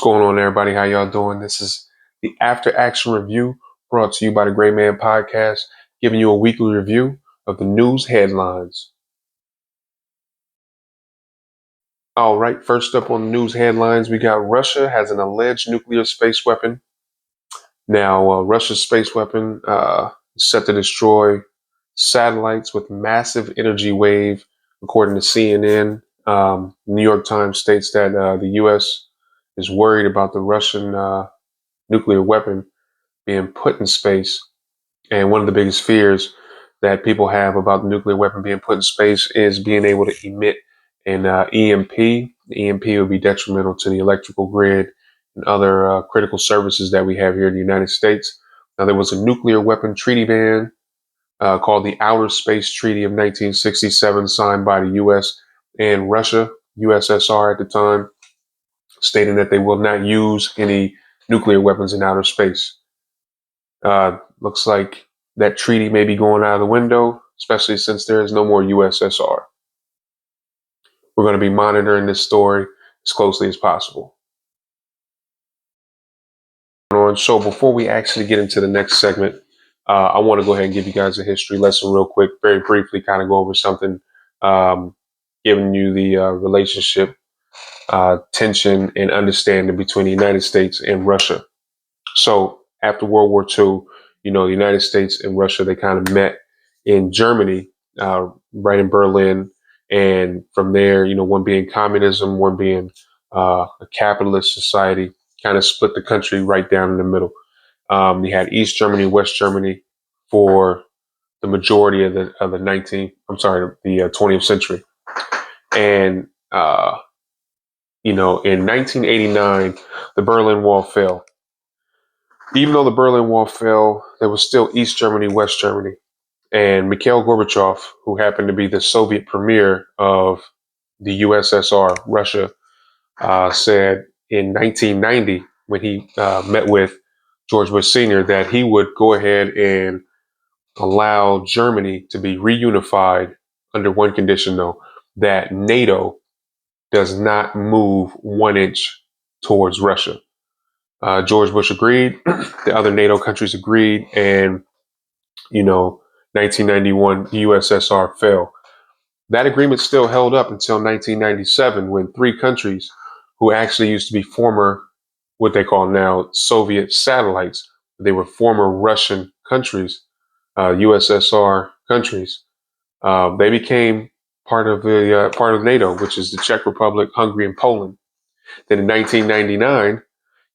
going on, everybody? How y'all doing? This is the After Action Review brought to you by the GrayMan Podcast, giving you a weekly review of the news headlines. All right, first up on the news headlines, we got Russia has an alleged nuclear space weapon. Now, Russia's space weapon is set to destroy satellites with massive energy wave, according to CNN. New York Times states that the U.S. is worried about the Russian nuclear weapon being put in space. And one of the biggest fears that people have about the nuclear weapon being put in space is being able to emit an EMP. The EMP would be detrimental to the electrical grid and other critical services that we have here in the United States. Now, there was a nuclear weapon treaty ban called the Outer Space Treaty of 1967, signed by the U.S. and Russia, USSR at the time, stating that they will not use any nuclear weapons in outer space. Looks like that treaty may be going out of the window, especially since there is no more USSR. We're going to be monitoring this story as closely as possible. So before we actually get into the next segment, I want to go ahead and give you guys a history lesson real quick, very briefly, kind of go over something, giving you the relationship, tension, and understanding between the United States and Russia. So after World War II, the United States and Russia, they kind of met in Germany, right in Berlin. And from there, one being communism, one being a capitalist society, kind of split the country right down in the middle. You had East Germany, West Germany for the majority of the 20th century. And, in 1989, the Berlin Wall fell. Even though the Berlin Wall fell, there was still East Germany, West Germany. And Mikhail Gorbachev, who happened to be the Soviet premier of the USSR, Russia, said in 1990, when he met with George Bush Sr., that he would go ahead and allow Germany to be reunified under one condition, though, that NATO does not move 1 inch towards Russia. George Bush agreed. The other NATO countries agreed. And, 1991, the USSR fell. That agreement still held up until 1997, when 3 countries who actually used to be former, what they call now Soviet satellites, they were former Russian countries, USSR countries. They became part of NATO, which is the Czech Republic, Hungary, and Poland. Then in 1999,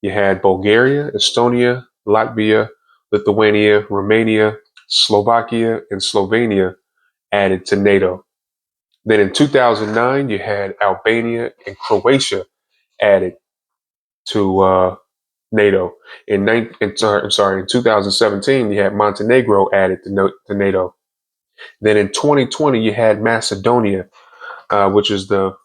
you had Bulgaria, Estonia, Latvia, Lithuania, Romania, Slovakia, and Slovenia added to NATO. Then in 2009, you had Albania and Croatia added to NATO. In 2017, you had Montenegro added to NATO. Then in 2020, you had Macedonia, which is the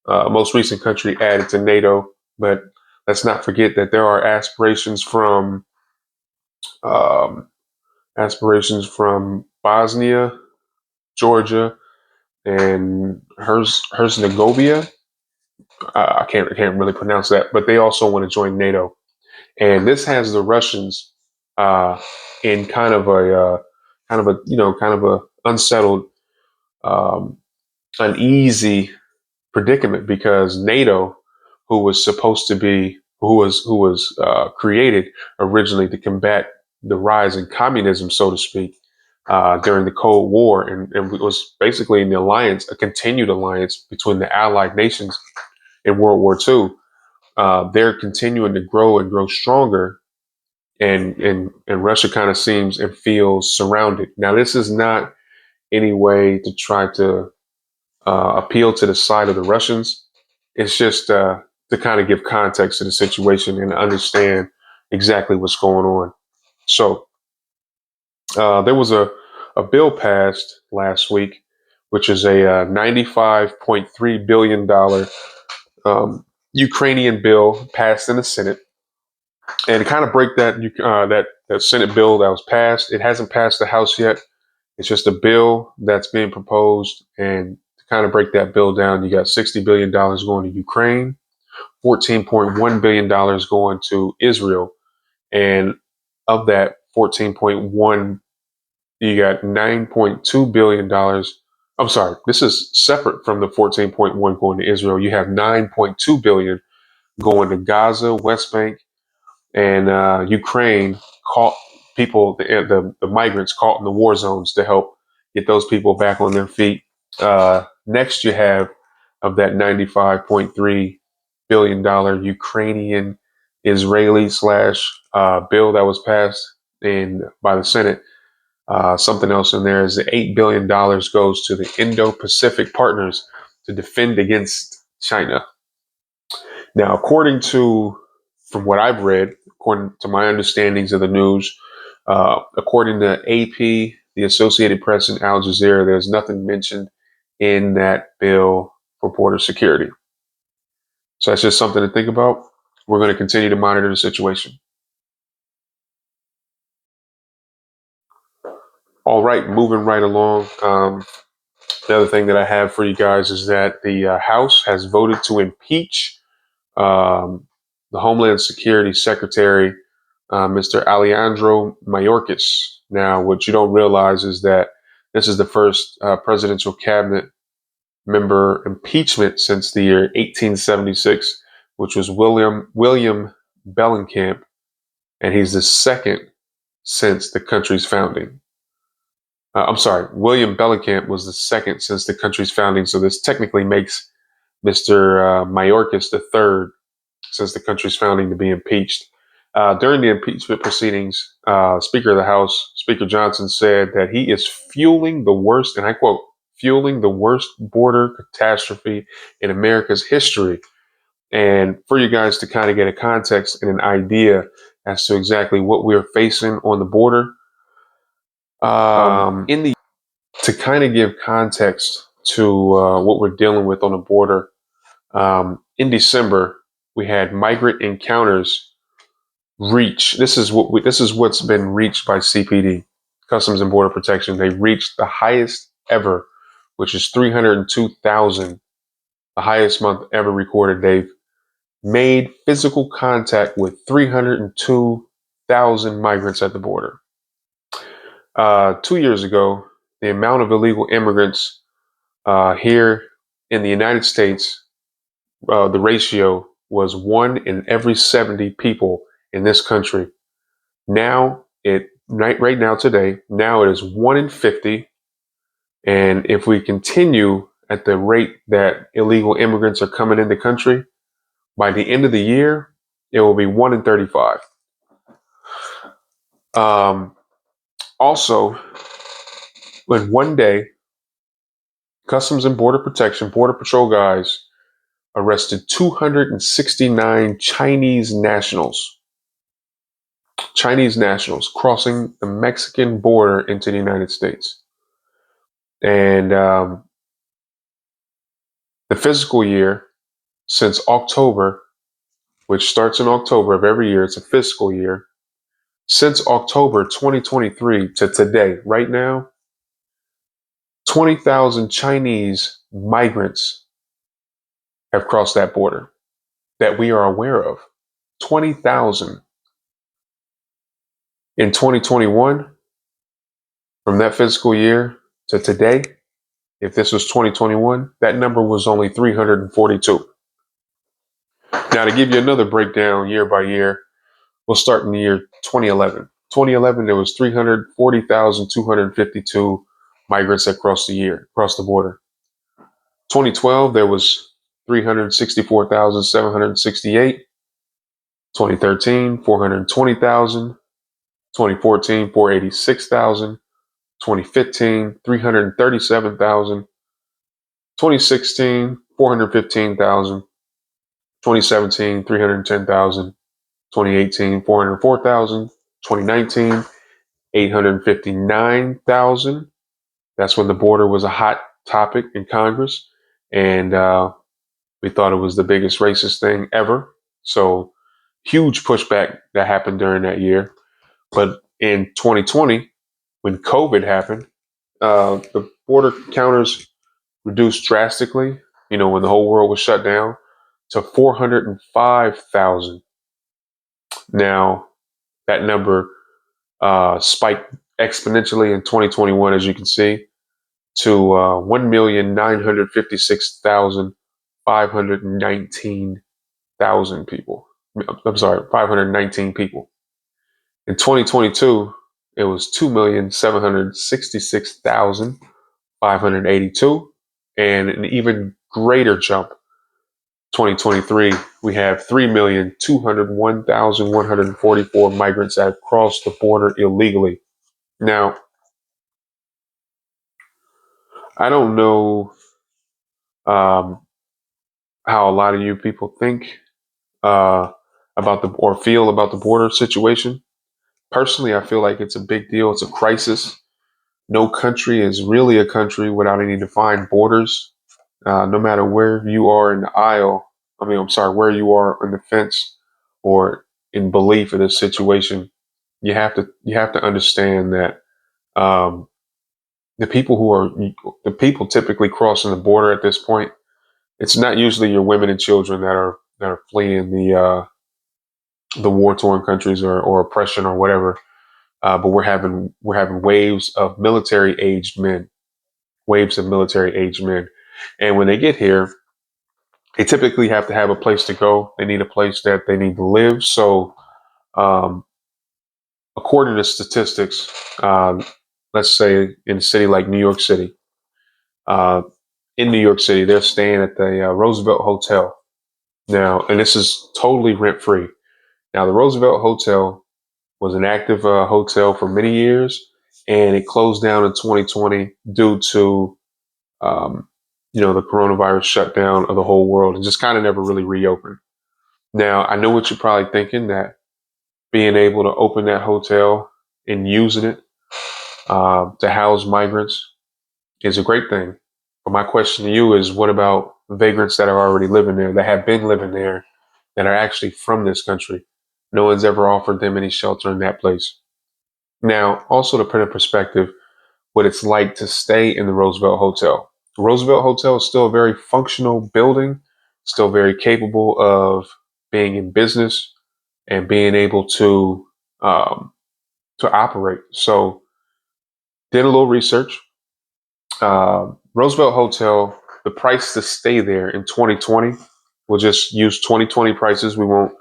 most recent country added to NATO. But let's not forget that there are aspirations from Bosnia, Georgia, and Herzegovina. I can't really pronounce that, but they also want to join NATO. And this has the Russians in kind of a unsettled, uneasy predicament, because NATO, who was created originally to combat the rise in communism, so to speak, during the Cold War, and it was basically an alliance, a continued alliance between the Allied nations in World War II. They're continuing to grow and grow stronger, and Russia kind of seems and feels surrounded. Now, this is not any way to try to appeal to the side of the Russians. It's just to kind of give context to the situation and understand exactly what's going on. So there was a bill passed last week, which is a $95.3 billion Ukrainian bill passed in the Senate. And to kind of break that Senate bill that was passed, it hasn't passed the House yet. It's just a bill that's being proposed. And to kind of break that bill down, you got $60 billion going to Ukraine, $14.1 billion going to Israel. And of that 14.1, you got $9.2 billion. I'm sorry, this is separate from the 14.1 going to Israel. You have 9.2 billion going to Gaza, West Bank, and Ukraine, caught people, the migrants caught in the war zones, to help get those people back on their feet. Next, you have of that $95.3 billion Ukrainian Israeli slash bill that was passed by the Senate. Something else in there is the $8 billion goes to the Indo-Pacific partners to defend against China. Now, from what I've read, according to my understandings of the news, according to AP, the Associated Press, and Al Jazeera, there's nothing mentioned in that bill for border security. So that's just something to think about. We're going to continue to monitor the situation. All right, moving right along. The other thing that I have for you guys is that the House has voted to impeach the Homeland Security Secretary, Mr. Alejandro Mayorkas. Now, what you don't realize is that this is the first presidential cabinet member impeachment since the year 1876, which was William Bellencamp, and he's the second since the country's founding. I'm sorry, William Bellencamp was the second since the country's founding, so this technically makes Mr. Mayorkas the third since the country's founding to be impeached. During the impeachment proceedings, Speaker of the House, Speaker Johnson, said that he is fueling the worst, and I quote, fueling the worst border catastrophe in America's history. And for you guys to kind of get a context and an idea as to exactly what we're facing on the border, to kind of give context to what we're dealing with on the border, in December, we had migrant encounters reach. This is what's been reached by CPD, Customs and Border Protection. They reached the highest ever, which is 302,000, the highest month ever recorded. They've made physical contact with 302,000 migrants at the border. 2 years ago, the amount of illegal immigrants here in the United States, the ratio was 1 in every 70 people in this country. Now, right now today, now it is 1 in 50. And if we continue at the rate that illegal immigrants are coming in the country, by the end of the year, it will be 1 in 35. Also, when one day, Customs and Border Protection, Border Patrol guys arrested 269 Chinese nationals crossing the Mexican border into the United States. And the fiscal year since October, which starts in October of every year, it's a fiscal year. Since October 2023 to today, right now, 20,000 Chinese migrants have crossed that border that we are aware of. 20,000. In 2021, from that fiscal year to today, if this was 2021, that number was only 342. Now, to give you another breakdown year by year, we'll start in the year 2011. 2011, there was 340,252 migrants that crossed the border. 2012, there was 364,768. 2013, 420,000. 2014, 486,000. 2015, 337,000. 2016, 415,000. 2017, 310,000. 2018, 404,000. 2019, 859,000. That's when the border was a hot topic in Congress. And we thought it was the biggest racist thing ever. So huge pushback that happened during that year. But in 2020, when COVID happened, the border counters reduced drastically, when the whole world was shut down, to 405,000. Now, that number spiked exponentially in 2021, as you can see, to 1,956,519 people. I'm sorry, 519 people. In 2022, it was 2,766,582. And an even greater jump, 2023, we have 3,201,144 migrants that have crossed the border illegally. Now, I don't know um, how a lot of you people think uh, about or feel about the border situation. Personally, I feel like it's a big deal. It's a crisis. No country is really a country without any defined borders. No matter where you are in the aisle, I'm sorry, where you are on the fence or in belief in a situation, you have to understand that um, the people typically crossing the border at this point. It's not usually your women and children that are fleeing the war torn countries or oppression or whatever. But we're having waves of military aged men, and when they get here, they typically have to have a place to go. They need a place that they need to live. So, um, according to statistics, let's say in a city like New York City, uh, in New York City, they're staying at the Roosevelt Hotel now, and this is totally rent free. Now, the Roosevelt Hotel was an active hotel for many years, and it closed down in 2020 due to um, the coronavirus shutdown of the whole world, and just kind of never really reopened. Now, I know what you're probably thinking, that being able to open that hotel and using it to house migrants is a great thing. But my question to you is, what about vagrants that are already living there, that have been living there, that are actually from this country? No one's ever offered them any shelter in that place. Now, also to put in perspective what it's like to stay in the Roosevelt Hotel. The Roosevelt Hotel is still a very functional building, still very capable of being in business and being able um, to operate. So, did a little research. Roosevelt Hotel, the price to stay there in 2020, we'll just use 2020 prices. We won't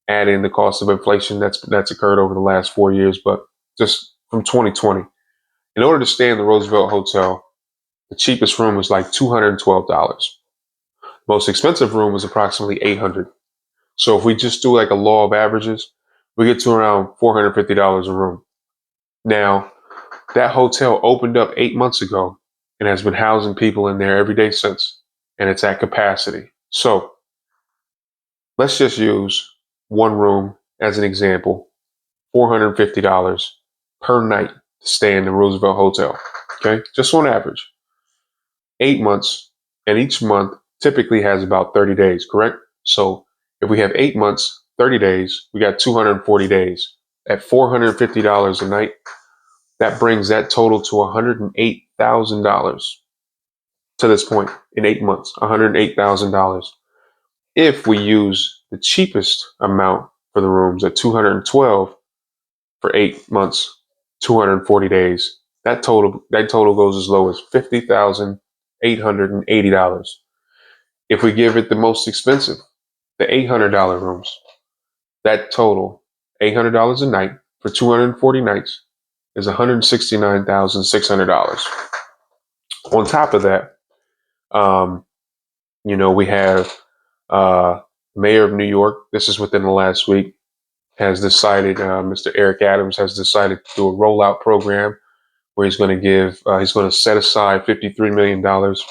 add in the cost of inflation that's occurred over the last 4 years, but just from 2020. In order to stay in the Roosevelt Hotel, the cheapest room was like $212. Most expensive room was approximately $800. So if we just do like a law of averages, we get to around $450 a room. Now, that hotel opened up 8 months ago and has been housing people in there every day since, and it's at capacity. So let's just use one room as an example, $450 per night to stay in the Roosevelt Hotel. Okay, just on average, 8 months, and each month typically has about 30 days, correct? So if we have 8 months, 30 days, we got 240 days. At $450 a night, that brings that total to $108,000 to this point in 8 months, $108,000. If we use the cheapest amount for the rooms at 212 for 8 months, 240 days, that total goes as low as $50,880. If we give it the most expensive, the $800 rooms, that total, $800 a night for 240 nights, is $169,600. On top of that, um, we have Mayor of New York. This is within the last week. Has decided, Mr. Eric Adams has decided to do a rollout program where he's going to set aside $53 million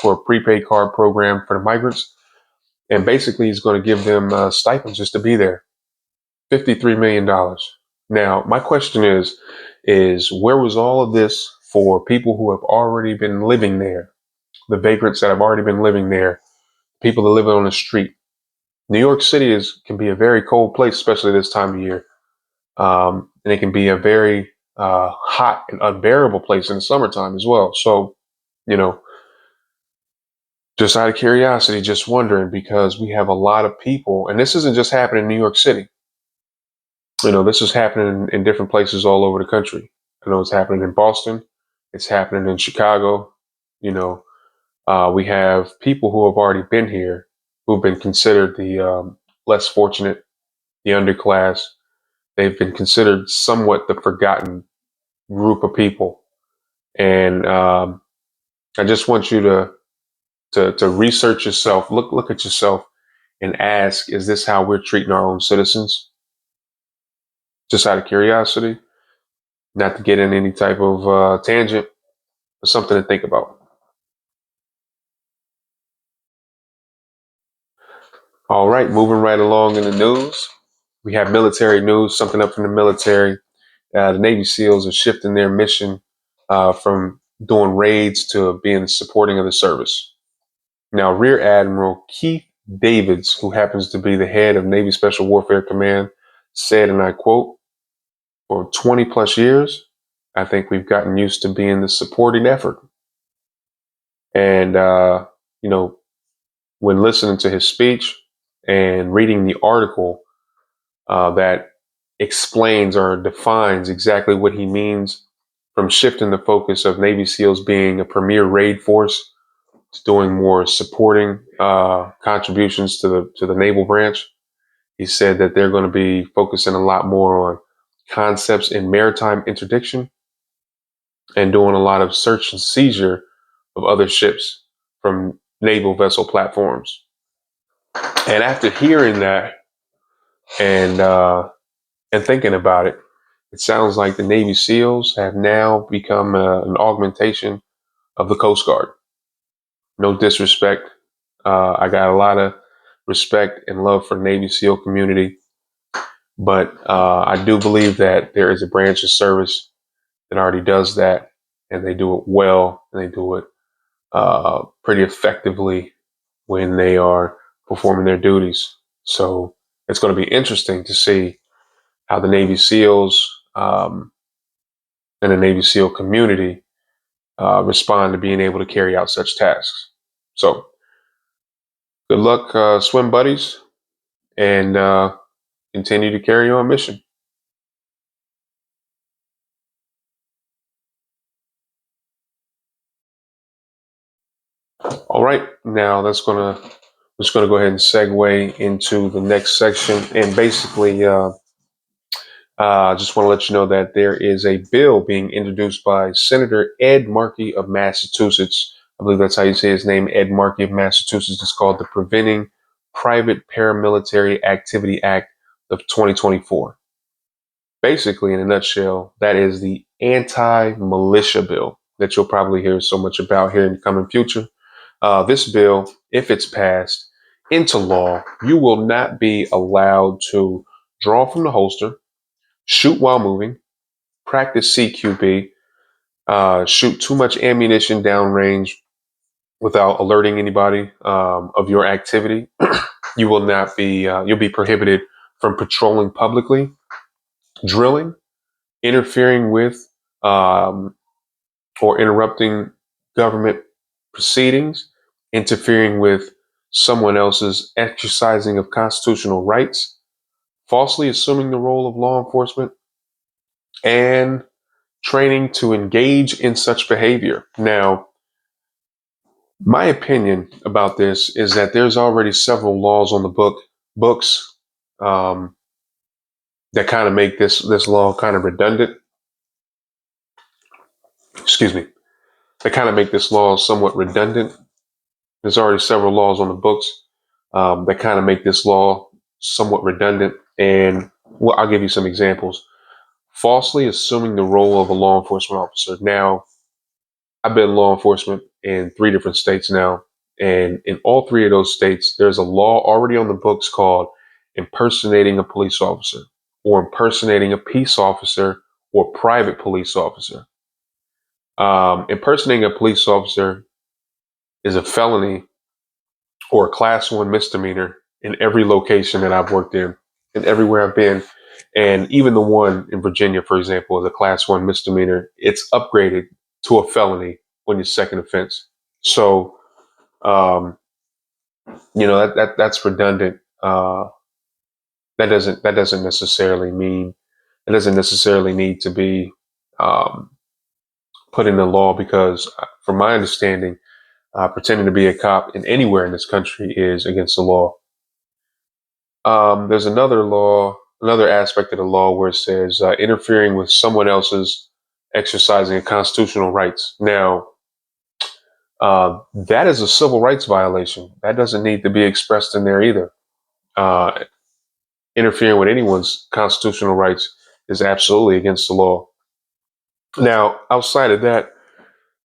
for a prepaid card program for the migrants, and basically he's going to give them stipends just to be there. $53 million. Now, my question is where was all of this for people who have already been living there? The vagrants that have already been living there, people that live on the street. New York City can be a very cold place, especially this time of year. And it can be a very hot and unbearable place in the summertime as well. So, you know, Just out of curiosity, just wondering, because we have a lot of people, and this isn't just happening in New York City. This is happening in different places all over the country. I know it's happening in Boston. It's happening in Chicago. You know, we have people who have already been here who've been considered the less fortunate, the underclass. They've been considered somewhat the forgotten group of people. And I just want you to research yourself, look at yourself, and ask: is this how we're treating our own citizens? Just out of curiosity, not to get in any type of tangent, but something to think about. All right, moving right along in the news, we have military news. Something up from the military. The Navy SEALs are shifting their mission from doing raids to being supporting of the service. Now, Rear Admiral Keith Davids, who happens to be the head of Navy Special Warfare Command, said, and I quote, "For 20 plus years, I think we've gotten used to being the supporting effort." And, when listening to his speech and reading the article that explains or defines exactly what he means, from shifting the focus of Navy SEALs being a premier raid force to doing more supporting contributions to the naval branch. He said that they're going to be focusing a lot more on concepts in maritime interdiction and doing a lot of search and seizure of other ships from naval vessel platforms. And after hearing that and thinking about it, it sounds like the Navy SEALs have now become an augmentation of the Coast Guard. No disrespect. I got a lot of respect and love for the Navy SEAL community, but I do believe that there is a branch of service that already does that, and they do it well, and they do it pretty effectively when they are performing their duties. So it's going to be interesting to see how the Navy SEALs and the Navy SEAL community respond to being able to carry out such tasks. So good luck, swim buddies, and continue to carry on mission. All right, now let's gonna go ahead and segue into the next section, and basically, I just want to let you know that there is a bill being introduced by Senator Ed Markey of Massachusetts. I believe that's how you say his name, Ed Markey of Massachusetts. It's called the Preventing Private Paramilitary Activity Act of 2024. Basically, in a nutshell, that is the anti-militia bill that you'll probably hear so much about here in the coming future. This bill, if it's passed into law, you will not be allowed to draw from the holster, shoot while moving, practice CQB, shoot too much ammunition downrange without alerting anybody of your activity. You will not be, you'll be prohibited from patrolling publicly, drilling, interfering with, um, or interrupting government proceedings, interfering with someone else's exercising of constitutional rights, falsely assuming the role of law enforcement, and training to engage in such behavior. Now, my opinion about this is that there's already several laws on the books um, that kind of make this law kind of redundant. Excuse me. That kind of make this law somewhat redundant. There's already several laws on the books that kind of make this law somewhat redundant. And well, I'll give you some examples. Falsely assuming the role of a law enforcement officer. Now, I've been in law enforcement in 3 different states now. And in all 3 of those states, there's a law already on the books called impersonating a police officer, or impersonating a peace officer or private police officer. Impersonating a police officer is a felony or a class 1 misdemeanor in every location that I've worked in and everywhere I've been. And even the one in Virginia, for example, is a class 1 misdemeanor. It's upgraded to a felony on your second offense. So Um, that's redundant. That doesn't necessarily mean it doesn't necessarily need to be um, put in the law because, from my understanding, pretending to be a cop in anywhere in this country is against the law. There's another aspect of the law where it says interfering with someone else's exercising of constitutional rights. Now, that is a civil rights violation. That doesn't need to be expressed in there either. Uh, Interfering with anyone's constitutional rights is absolutely against the law. Now, outside of that,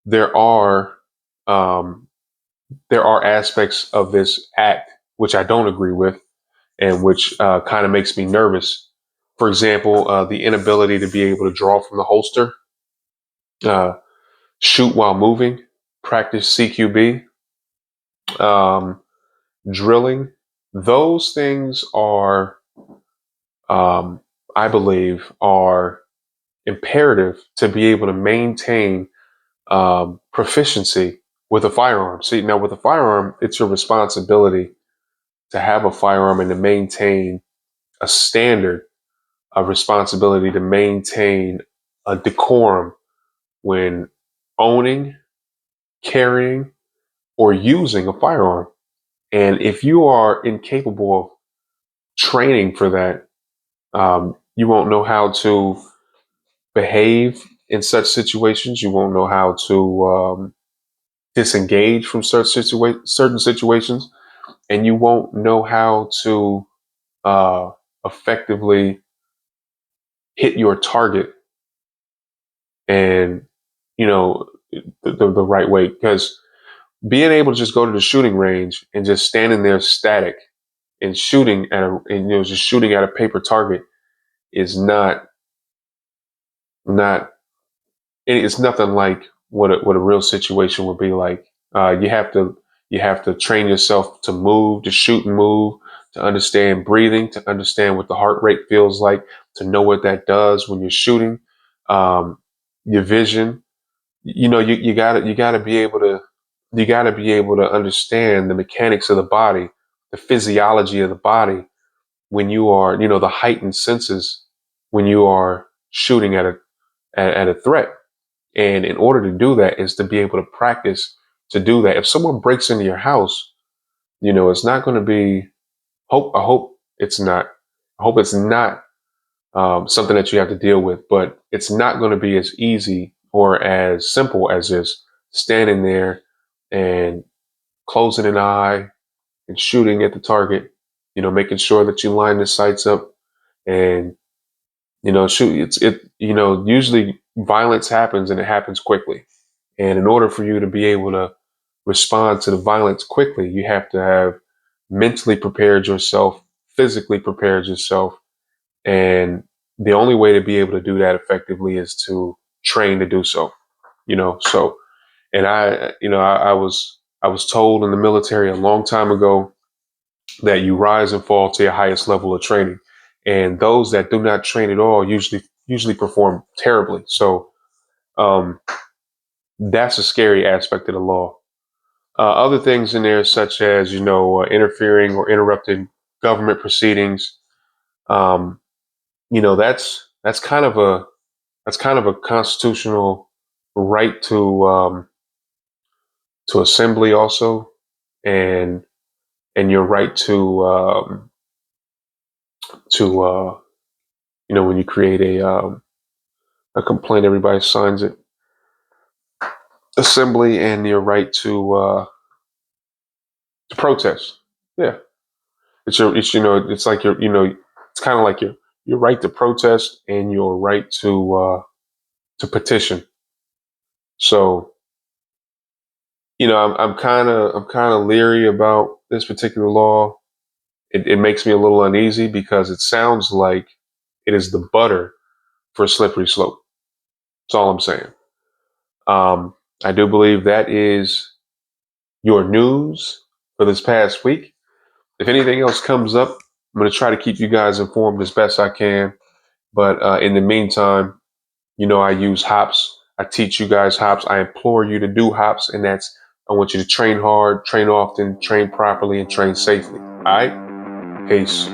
there are um, there are aspects of this act which I don't agree with, and which kind of makes me nervous. For example, the inability to be able to draw from the holster, uh, shoot while moving, practice CQB, um, drilling. Those things are, um, I believe, are imperative to be able to maintain proficiency with a firearm. See, now with a firearm, it's your responsibility to have a firearm and to maintain a standard of responsibility to maintain a decorum when owning, carrying, or using a firearm. And if you are incapable of training for that, you won't know how to behave in such situations. You won't know how to disengage from certain situations, and you won't know how to effectively hit your target and the right way. Because being able to just go to the shooting range and just standing there static and just shooting at a paper target is not it's nothing like what a real situation would be like. You have to train yourself to move, to shoot and move, to understand breathing, to understand what the heart rate feels like, to know what that does when you're shooting. Your vision, you gotta be able to understand the mechanics of the body, the physiology of the body when you are, the heightened senses when you are shooting at a threat. And in order to do that is to be able to practice to do that. If someone breaks into your house, it's not going to be hope. I hope it's not something that you have to deal with, but it's not going to be as easy or as simple as just standing there and closing an eye and shooting at the target, making sure that you line the sights up and, shoot. Usually violence happens and it happens quickly. And in order for you to be able to respond to the violence quickly, you have to have mentally prepared yourself, physically prepared yourself. And the only way to be able to do that effectively is to train to do so, so, and I was told in the military a long time ago that you rise and fall to your highest level of training. And those that do not train at all usually perform terribly. So, um, that's a scary aspect of the law. Other things in there, such as interfering or interrupting government proceedings, um, that's kind of a constitutional right to assembly also, and your right to when you create a complaint, everybody signs it. Assembly and your right to protest. Yeah, it's like it's kind of like your right to protest and your right to petition. So, I'm kind of leery about this particular law. It makes me a little uneasy because it sounds like it is the butter for a slippery slope. That's all I'm saying. I do believe that is your news for this past week. If anything else comes up, I'm going to try to keep you guys informed as best I can. But in the meantime, I use hops. I teach you guys hops. I implore you to do hops, and that's I want you to train hard, train often, train properly, and train safely. All right? Peace.